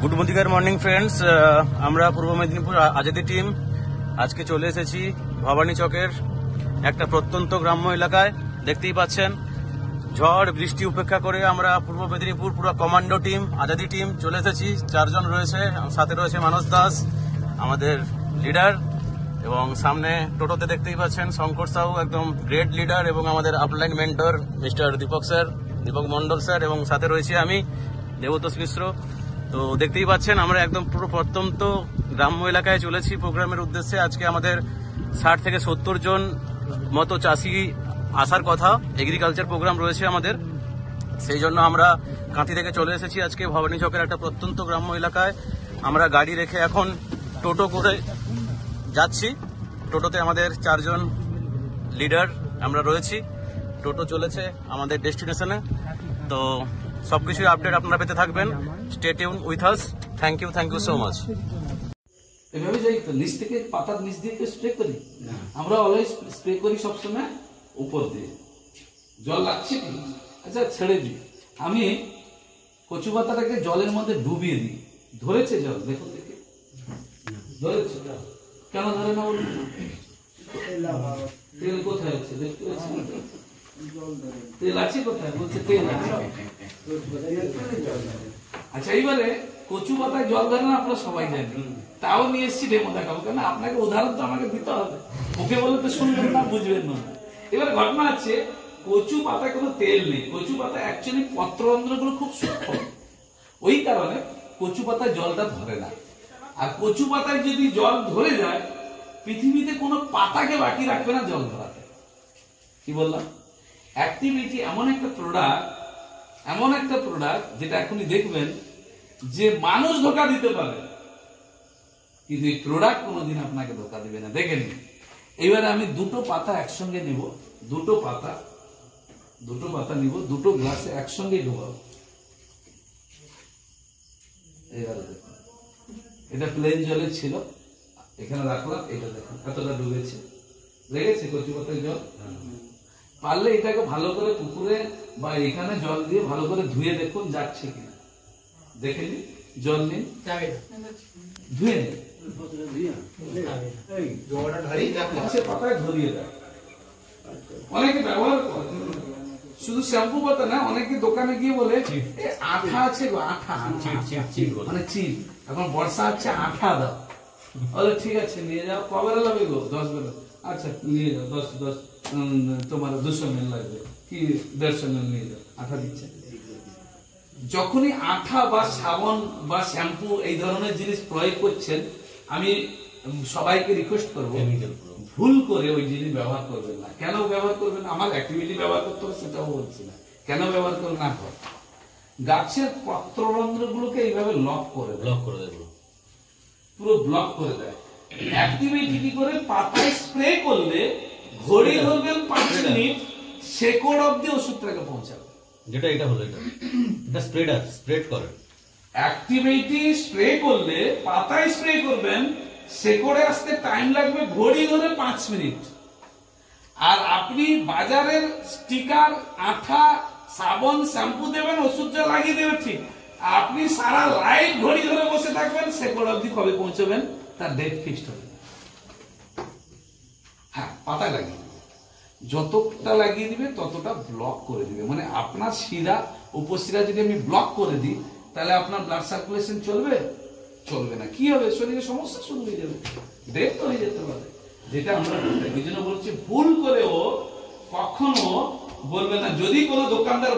Good morning friends, আমরা পূর্ব Medinipur Azadi team আজকে চলে এসেছি ভবানী চকের একটা প্রত্যন্ত গ্রাম্য এলাকায়। দেখতেই পাচ্ছেন ঝড় বৃষ্টি উপেক্ষা করে আমরা পূর্ব মেদিনীপুর পুরো কমান্ডো টিম আজাদি টিম চলে এসেছি। 4 জন রয়েছে, সাথে রয়েছে মানস দাস আমাদের লিডার, এবং সামনে টোটোতে দেখতেই পাচ্ছেন শঙ্কর সাহু একদম গ্রেট লিডার, এবং আমাদের upline mentor mister Deepak Mondal sir, এবং সাথে রয়েছে আমি দেবতোষ মিশ্র। তো দেখতেই পাচ্ছেন আমরা একদম পুরো প্রত্যন্ত গ্রাম্য এলাকায় চলেছি প্রোগ্রামের উদ্দেশ্যে। আজকে আমাদের 60 থেকে 70 জন মতো চাষি আসার কথা, এগ্রিকালচার প্রোগ্রাম রয়েছে আমাদের। সেই জন্য আমরা কাঁথি থেকে চলে এসেছি আজকে ভবানী চকের একটা প্রত্যন্ত গ্রাম্য এলাকায়। আমরা গাড়ি রেখে এখন টোটো করে যাচ্ছি। টোটোতে আমাদের 4 জন লিডার আমরা রয়েছি। টোটো চলেছে আমাদের ডেস্টিনেশনে। তো সবকিছু আপডেট আপনারা পেতে থাকবেন। Stay tune with us. Thank you so much. এভাবে যাই তো নিচ থেকে পাতার নিচ দিয়ে স্প্রে করি, আমরা অলওয়েজ স্প্রে করি সবসময় উপর দিয়ে। জল লাগছে কি? আচ্ছা ছেড়ে দিই। আমি কচু পাতাটাকে জলের মধ্যে ডুবিয়ে দিই। ধরেছে জল, দেখুন দেখি ধরেছে। কেন ধরে না বলুন? তেল কোথায় আছে দেখতে পাচ্ছি? তেল আছে কোথায়? বলছে তেল আছে। আচ্ছা এইবারে কচু পাতায় জল ধরে না আপনারা সবাই জানেন, তাও নিয়ে এসেছি ডেমো দেখাবো। কেন আপনাকে উদাহরণ তো আমাকে দিতে হবে, মুখে বলে তো শুনবেন না, বুঝবেন না। এবার ঘটনা আছে, কচু পাতায় কোনো তেল নেই। কচু পাতা অ্যাকচুয়ালি পত্ররন্ধ্র গুলো খুব সূক্ষ্ম, ওই কারণে কচু পাতায় জলটা ধরে না। আর কচু পাতায় যদি জল ধরে যায়, পৃথিবীতে কোনো পাতাকে বাকি রাখবে না জল ধরাতে। কি বললাম? অ্যাক্টিভিটি এমন একটা প্রোডাক্ট যেটা এখনই দেখবেন যে মানুষ ধোকা দিতে পারে, কিন্তু এই প্রোডাক্ট কোনোদিন আপনাকে ধোকা দিবে না। দেখেন এবারে আমি দুটো পাতা একসঙ্গে নিব, দুটো পাতা নিব, দুটো গ্লাসে একসঙ্গে ঢোকাবো। এবারে দেখুন, এটা প্লেন জলে ছিল, এখানে রাখলাম, এটা দেখুন এতটা ডুবেছে, লেগেছে কচু পাতায় জল। পারলে এটাকে ভালো করে পুকুরে বা এখানে জল দিয়ে ভালো করে ধুয়ে দেখুন যাচ্ছে কিনা। দেখে নিন, জল নিন, ধুয়ে নিন, পাতায় ধরিয়ে দেয়। অনেকে ব্যবহার করে, শুধু শ্যাম্পু পাতা না, অনেকে দোকানে গিয়ে বলে আঠা আছে গো, আঠা মানে চিপ, এখন বর্ষা আছে আঠা দাও। বলে ঠিক আছে নিয়ে যাও, কবে লাগবে গো? 10 বেলা। আচ্ছা নিয়ে যাও, 10 তোমার 200 ml লাগবে কি 150 ml নিয়ে যাও, আঠা দিচ্ছে। যখনই আঠা বা সাবান বা শ্যাম্পু এই ধরনের জিনিস প্রয়োগ করছেন, আমি সবাইকে রিকোয়েস্ট করবো ভুল করে ওই জিনিস ব্যবহার করবেন না। কেন ব্যবহার করবেন? আমার অ্যাক্টিভিটি ব্যবহার করতে হবে সেটাও বলছি না, কেন ব্যবহার করবেন না। গাছের পত্ররন্ধ্র গুলোকে এইভাবে লক করে দেয়, পুরো ব্লক করে দেয়। অ্যাক্টিভিটি কি করে? পাতায় স্প্রে করলে ঘড়ি ধরবেন 5 মিনিট, শেকড় অব্দি ওষুধটাকে পৌঁছাবে। যেটা এটা হলো, এটা স্প্রেড করে। অ্যাক্টিভিটি স্প্রে করলে পাতায় স্প্রে করবেন, শেকড়ে আসতে টাইম লাগবে ঘড়ি ধরে 5 মিনিট। আর আপনি বাজারের স্টিকার, আঠা, সাবান, শ্যাম্পু দেবেন, ওষুধ যা লাগিয়ে দেবেন ঠিক, আপনি সারা লাইফ ঘড়ি ধরে বসে থাকবেন, শেকড় অব্দি কবে পৌঁছবেন তার ডেট ফিক্সড হবে। হ্যাঁ, পাতায় লাগিয়ে দিবে, যতটা লাগিয়ে দিবে ততটা ব্লক করে দিবে। মানে আপনার শিরা, উপশিরা যদি আমি ব্লক করে দিই, তাহলে আপনার ব্লাড সার্কুলেশন চলবে না। কি হবে? শরীরে সমস্যা শুরু হয়ে যাবে, ডেথ তো হয়ে যেতে পারে। যেটা আমরা এই জন্য বলছি, ভুল করেও কখনো বলবে না। যদি কোনো দোকানদার